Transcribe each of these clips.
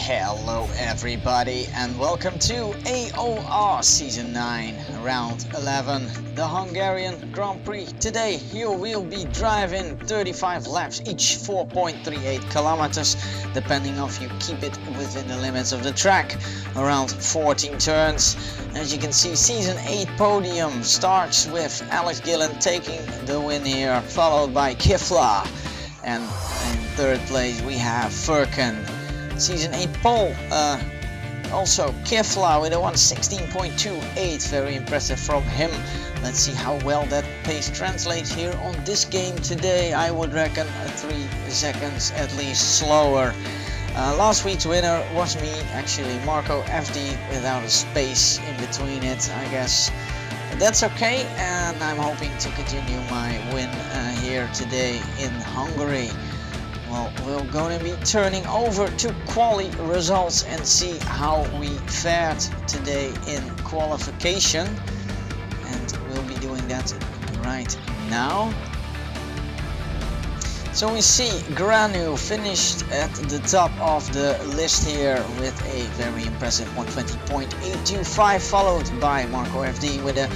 Hello everybody and welcome to AOR Season 9, Round 11, the Hungarian Grand Prix. Today you will be driving 35 laps, each 4.38 kilometers, depending if you keep it within the limits of the track, around 14 turns. As you can see, Season 8 podium starts with Alex Gillen taking the win here, followed by Kifla, and in third place we have Furkan. Season 8 pole, also Kifla with a 1:16.28, very impressive from him. Let's see how well that pace translates here on this game today. I would reckon 3 seconds at least slower. Last week's winner was me, actually, Marco FD, without a space in between it, I guess. But that's okay, and I'm hoping to continue my win here today in Hungary. Well, we're going to be turning over to quali results and see how we fared today in qualification, and we'll be doing that right now. So we see Granu finished at the top of the list here with a very impressive 120.825, followed by Marco FD with a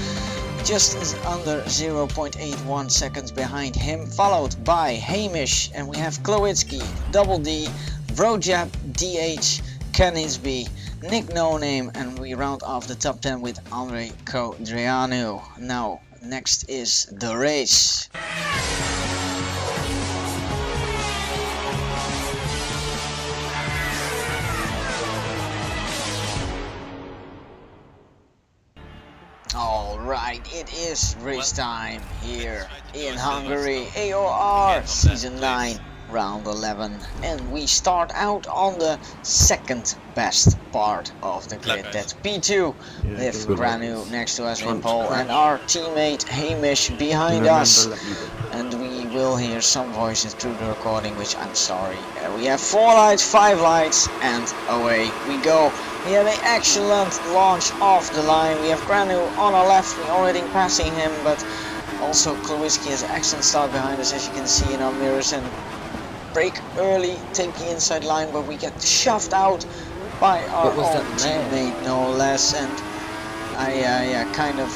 just under 0.81 seconds behind him, followed by Hamish, and we have Klowitsky, Double D, Vrojab, DH, Kenisby, Nick No Name, and we round off the top 10 with Andre Codreanu. Now, next is the race. Alright, it is race time here in Hungary, AOR Season 9, Round 11, and we start out on the second best part of the grid. That's P2, with Granu next to us in pole and our teammate Hamish behind us. And we will hear some voices through the recording, which I'm sorry. We have 4 lights, 5 lights, and away we go. We have an excellent launch off the line. We have Granu on our left, we're already passing him, but also Klowitsky has an excellent start behind us, as you can see in our mirrors, and break early, take the inside line, but we get shoved out by our own teammate, no less, and I kind of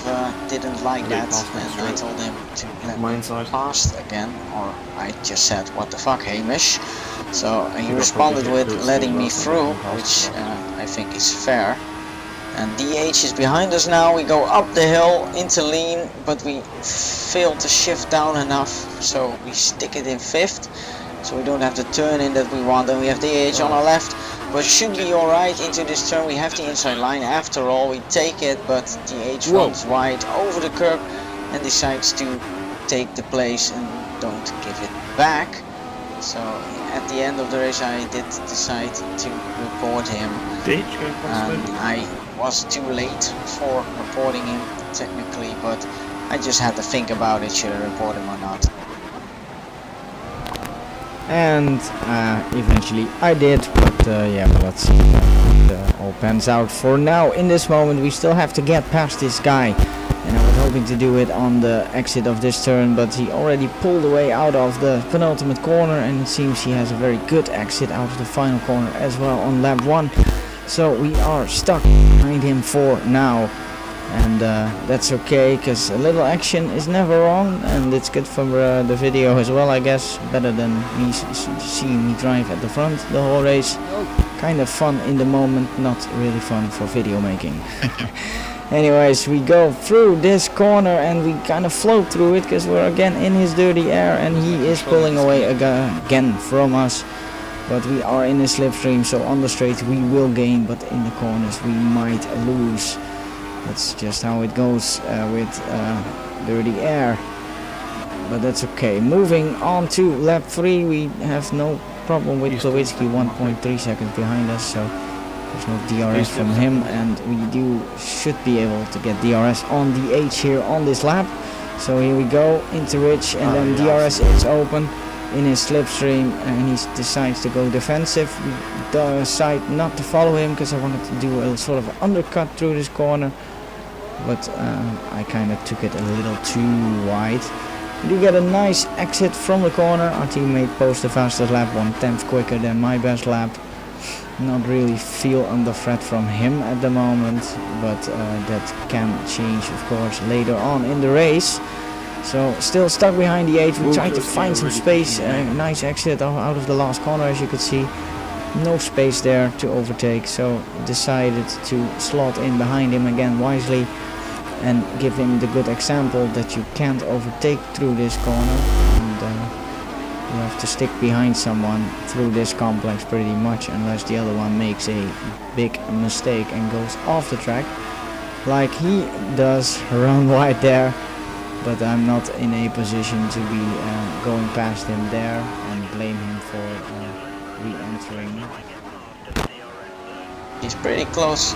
didn't like that, and I told him to let me pass again, or I just said, what the fuck, Hamish? So he responded with letting me through, which I think is fair. And DH is behind us now. We go up the hill into lean, but we fail to shift down enough, so we stick it in 5th, so we don't have the turn in that we want. And we have DH on our left, but should be alright into this turn. We have the inside line after all, we take it, but DH runs wide over the curb and decides to take the place and don't give it back. So at the end of the race I did decide to report him, and I was too late for reporting him technically, but I just had to think about it, should I report him or not. And eventually I did, but yeah, let's see how it all pans out. For now, in this moment, we still have to get past this guy, and I was hoping to do it on the exit of this turn, but he already pulled away out of the penultimate corner, and it seems he has a very good exit out of the final corner as well on lap 1. So we are stuck behind him for now, and that's okay, because a little action is never wrong, and it's good for the video as well, I guess. Better than me seeing me drive at the front the whole race. Kind of fun in the moment, not really fun for video making. Anyways, we go through this corner and we kind of float through it, because we're again in his dirty air and he is pulling away again from us. But we are in a slipstream, so on the straight we will gain, but in the corners we might lose. That's just how it goes with dirty air, but that's okay. Moving on to lap 3, we have no problem with Klowitsky, 1.3 seconds behind us, so there's no DRS from him, and we should be able to get DRS on DH here on this lap. So here we go into Rich, and then DRS is open in his slipstream, and he decides to go defensive. We decide not to follow him because I wanted to do a sort of undercut through this corner, but I kind of took it a little too wide. We do get a nice exit from the corner. Our teammate posts the fastest lap, 1/10 quicker than my best lap. not really feel under threat from him at the moment, but that can change of course later on in the race. So still stuck behind the 8, we tried to find some space, nice exit out of the last corner as you could see. No space there to overtake, so decided to slot in behind him again wisely and give him the good example that you can't overtake through this corner, and you have to stick behind someone through this complex pretty much, unless the other one makes a big mistake and goes off the track like he does, run wide there. But I'm not in a position to be going past him there and blame him for re-entering. He's pretty close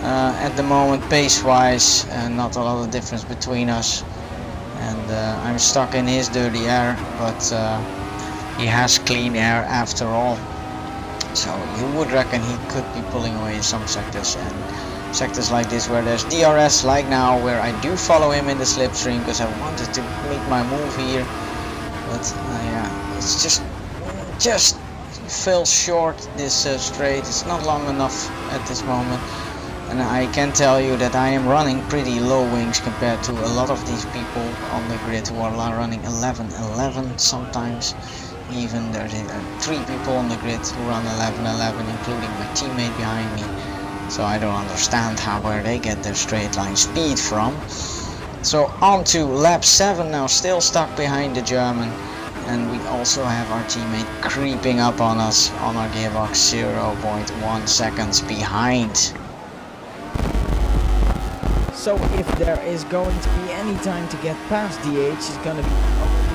at the moment pace-wise, not a lot of difference between us. And I'm stuck in his dirty air, but he has clean air after all. So you would reckon he could be pulling away in some sectors, and sectors like this where there's DRS, like now, where I do follow him in the slipstream because I wanted to make my move here, but yeah, it's just fell short this straight. It's not long enough at this moment, and I can tell you that I am running pretty low wings compared to a lot of these people on the grid who are running 11-11 sometimes. Even there are 3 people on the grid who run 11-11, including my teammate behind me. So I don't understand where they get their straight line speed from. So on to lap 7 now, still stuck behind the German, and we also have our teammate creeping up on us on our gearbox, 0.1 seconds behind. So if there is going to be any time to get past DH, it's gonna be,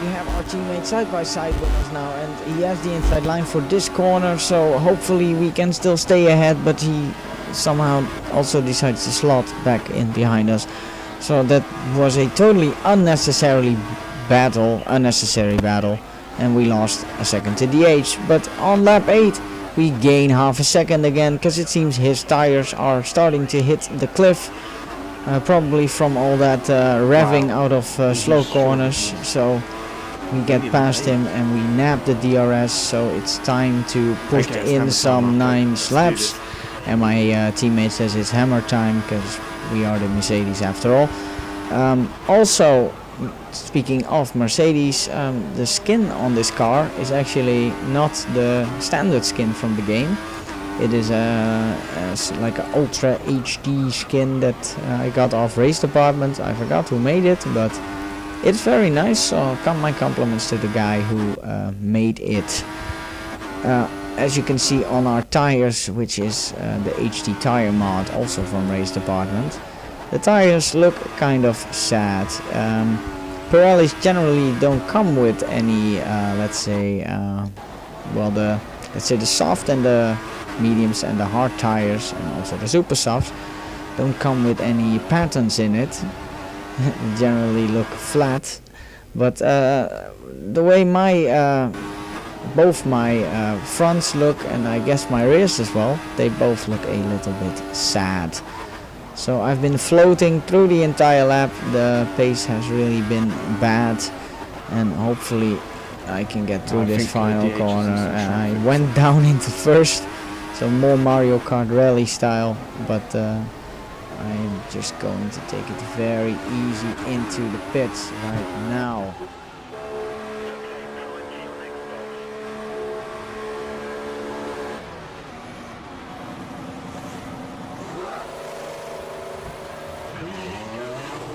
we have our teammate side by side with us now, and he has the inside line for this corner, so hopefully we can still stay ahead, but he somehow also decides to slot back in behind us. So that was a totally unnecessary battle, and we lost a second to DH. But on lap 8 we gain half a second again, because it seems his tires are starting to hit the cliff, probably from all that revving out of slow corners. So we get past him and we nab the DRS, so it's time to push in some 9 laps. And my teammate says it's hammer time, because we are the Mercedes after all. Also, speaking of Mercedes, the skin on this car is actually not the standard skin from the game. It is like an Ultra HD skin that I got off Race Department. I forgot who made it, but it's very nice, so my compliments to the guy who made it. As you can see on our tires, which is the HD tire mod, also from Race Department, the tires look kind of sad. Pirellis generally don't come with any, let's say the soft and the mediums and the hard tires, and also the super softs, don't come with any patterns in it. Generally look flat, but the way both my fronts look, and I guess my rears as well, they both look a little bit sad. So I've been floating through the entire lap. The pace has really been bad, and hopefully I can get through this final corner. And I went down into first, so more Mario Kart rally style, but I'm just going to take it very easy into the pits right now.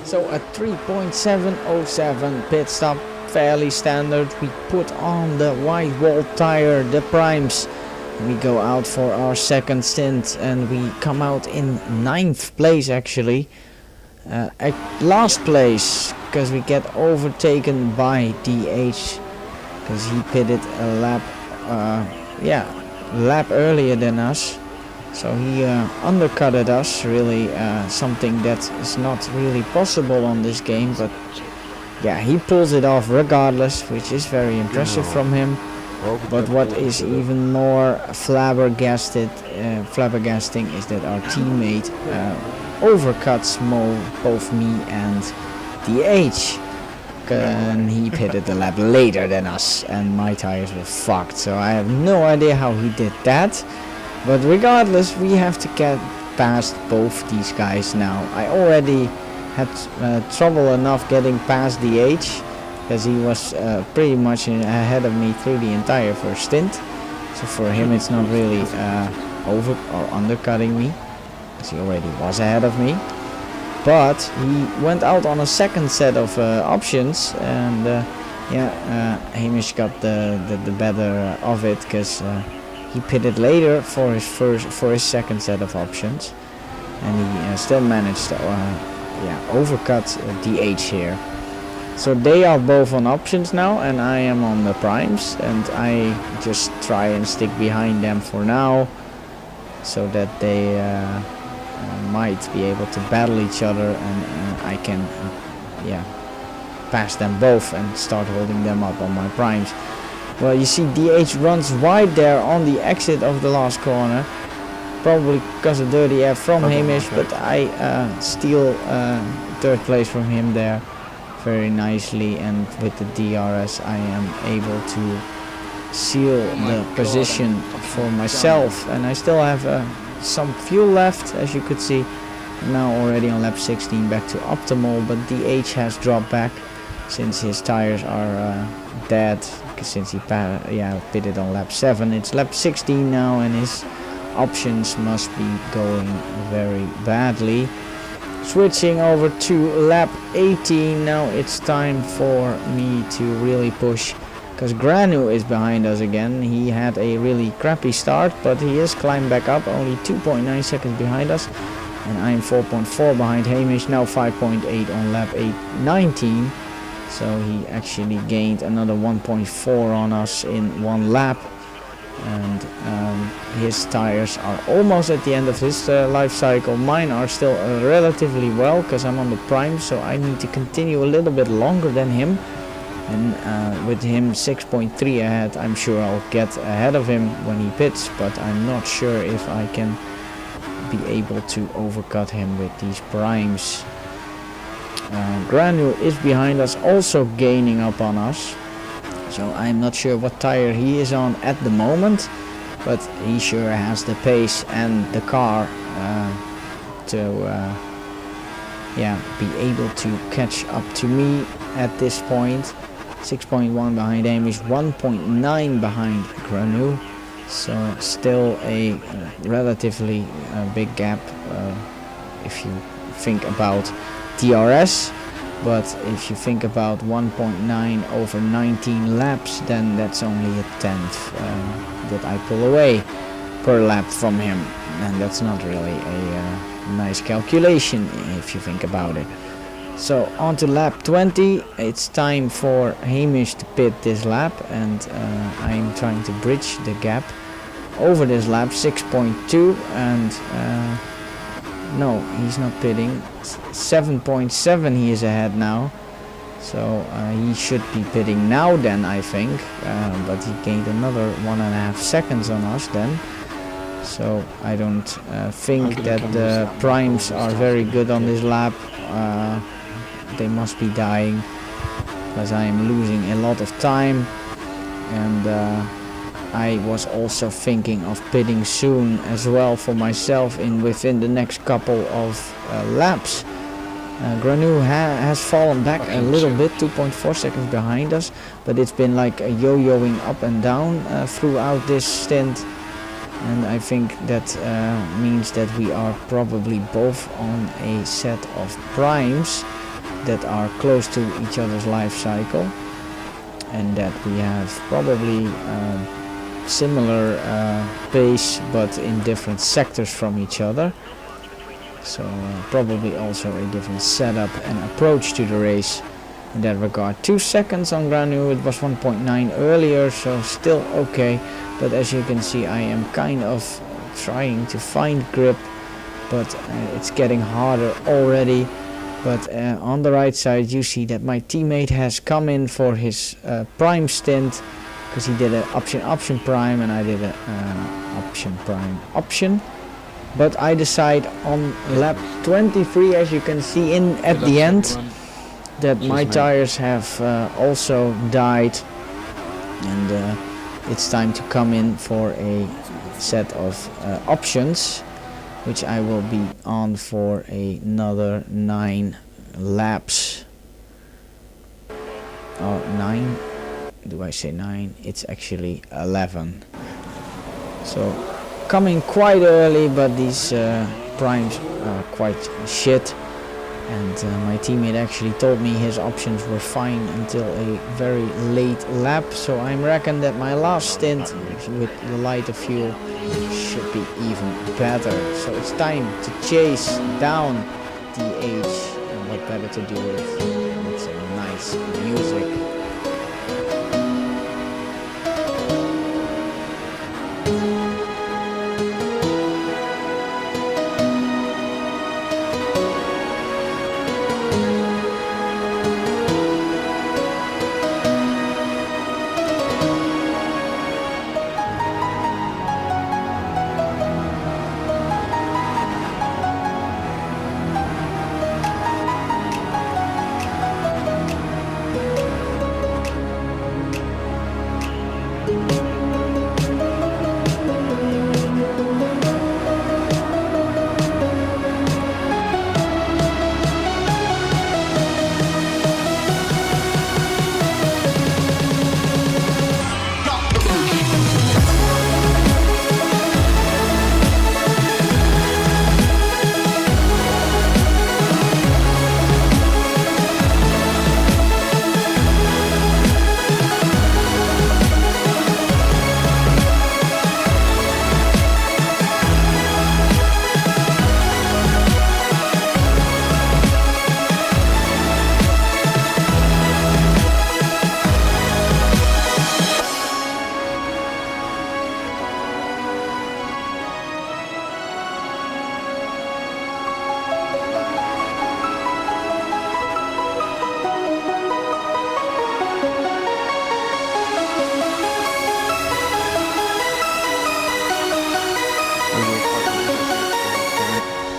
So a 3.707 pit stop, fairly standard. We put on the white wall tire, the primes. We go out for our second stint, and we come out in 9th place actually. At last place, because we get overtaken by DH, because he pitted a lap earlier than us. So he undercutted us, really something that is not really possible on this game, but yeah, he pulls it off regardless, which is very impressive from him. But what is even more flabbergasting is that our teammate overcuts both me and DH. And he pitted the lap later than us, and my tires were fucked, so I have no idea how he did that. But regardless, we have to get past both these guys now. I already had trouble enough getting past DH, because he was pretty much ahead of me through the entire first stint. So for him it's not really over or undercutting me, because he already was ahead of me. But he went out on a second set of options, and Hamish got the better of it, because he pitted later for his second set of options, and he still managed to overcut DH here. So they are both on options now, and I am on the primes, and I just try and stick behind them for now, so that they might be able to battle each other, and I can pass them both and start holding them up on my primes. Well, you see DH runs wide there on the exit of the last corner, probably because of dirty air from Hamish, but I steal third place from him there very nicely, and with the DRS I am able to seal the position for myself, and I still have some fuel left, as you could see. Now already on lap 16 back to optimal, but DH has dropped back since his tires are dead, since he pitted on lap 7. It's lap 16 now, and his options must be going very badly. Switching over to lap 18, now it's time for me to really push, because Granu is behind us again. He had a really crappy start, but he has climbed back up, only 2.9 seconds behind us, and I'm 4.4 behind Hamish, now 5.8 on lap 19. So he actually gained another 1.4 on us in one lap, and his tires are almost at the end of his life cycle. Mine are still relatively well, because I'm on the prime, so I need to continue a little bit longer than him, and with him 6.3 ahead, I'm sure I'll get ahead of him when he pits, but I'm not sure if I can be able to overcut him with these primes. Granu is behind us, also gaining up on us, so I'm not sure what tire he is on at the moment, but he sure has the pace and the car to be able to catch up to me at this point. 6.1 behind Hamish, 1.9 behind Granu, so still a relatively big gap if you think about DRS, but if you think about 1.9 over 19 laps, then that's only a tenth that I pull away per lap from him, and that's not really a nice calculation if you think about it. So on to lap 20, it's time for Hamish to pit this lap, and I'm trying to bridge the gap over this lap, 6.2, and no, he's not pitting. 7.7 he is ahead now, so he should be pitting now then, I think, but he gained another 1.5 seconds on us then, so I don't think that the primes are very good on this lap. They must be dying, because I am losing a lot of time, and I was also thinking of pitting soon as well for myself within the next couple of laps. Granu has fallen back a little bit, 2.4 seconds behind us, but it's been like a yo-yoing up and down throughout this stint, and I think that means that we are probably both on a set of primes that are close to each other's life cycle, and that we have probably similar pace but in different sectors from each other, so probably also a different setup and approach to the race in that regard. 2 seconds on Granu, it was 1.9 earlier, so still okay, but as you can see I am kind of trying to find grip, but it's getting harder already. But on the right side you see that my teammate has come in for his prime stint, because he did an option prime and I did a option prime option. But I decide on lap 23, as you can see at the end, that my tires have also died, and it's time to come in for a set of options, which I will be on for another 9 laps. Oh, 9? Do I say 9? It's actually 11. So coming quite early, but these primes are quite shit. And my teammate actually told me his options were fine until a very late lap. So I reckon that my last stint with the lighter fuel should be even better. So it's time to chase down the age, and what better to do with some nice music.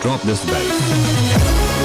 Drop this bass.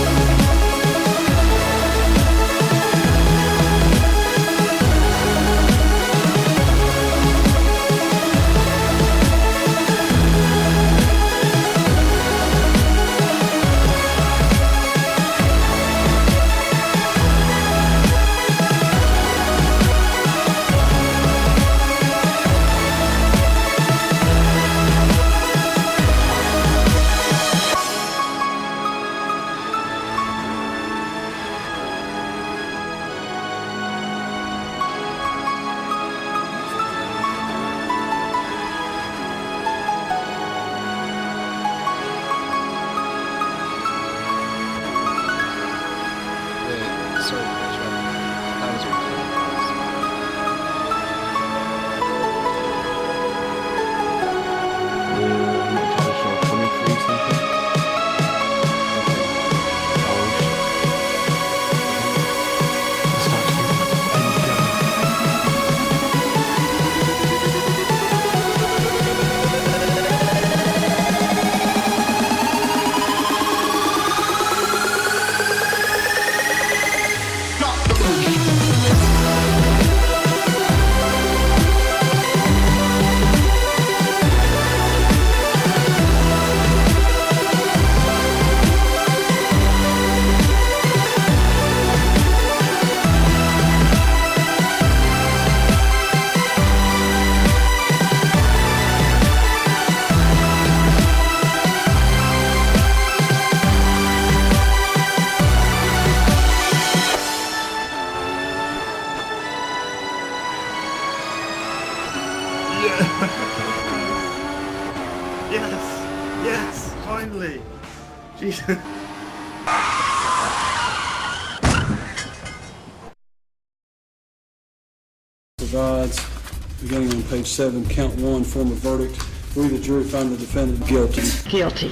Yes, finally. Jesus. Provides, beginning on page 7, count 1, form a verdict. We, the jury, find the defendant guilty. Guilty.